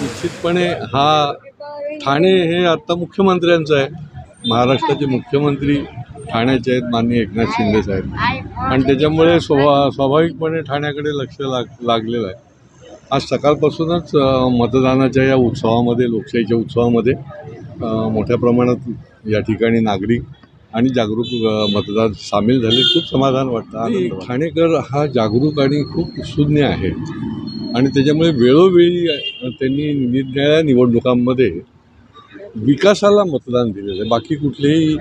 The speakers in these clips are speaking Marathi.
निश्चितपणे हा ठाणे हे आता मुख्यमंत्र्यांचं आहे. महाराष्ट्राचे मुख्यमंत्री ठाण्याचे आहेत, माननीय एकनाथ शिंदे साहेब, आणि त्याच्यामुळे स्वाभाविकपणे ठाण्याकडे लक्ष लागलेलं आहे. आज सकाळपासूनच मतदानाच्या या उत्सवामध्ये, लोकशाहीच्या उत्सवामध्ये मोठ्या प्रमाणात या ठिकाणी नागरिक आणि जागरूक मतदार सामील झाले. खूप समाधान वाटतं. ठाणेकर हा जागरूक आणि खूप सुज्ञ आहे आणि त्याच्यामुळे वेळोवेळी त्यांनी निरनिराळ्या निवडणुकांमध्ये विकासाला मतदान दिलेलं आहे. बाकी कुठलेही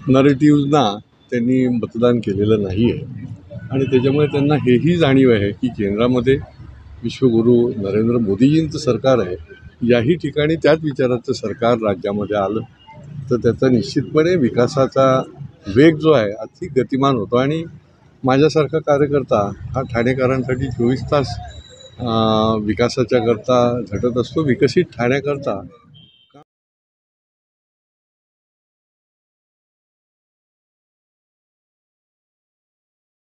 नरेटिव्हजना त्यांनी मतदान केलेलं नाही आहे आणि त्याच्यामुळे त्यांना हेही जाणीव आहे की केंद्रामध्ये विश्वगुरू नरेंद्र मोदीजींचं सरकार आहे. याही ठिकाणी त्याच विचाराचं सरकार राज्यामध्ये आलं तर त्याचा निश्चितपणे विकासाचा वेग जो आहे अधिक गतिमान होतो. आणि माझ्यासारखा कार्यकर्ता हा ठाणेकरांसाठी 24 तास विकासाच्या करता झटत असतो. विकसित ठाण्याकरता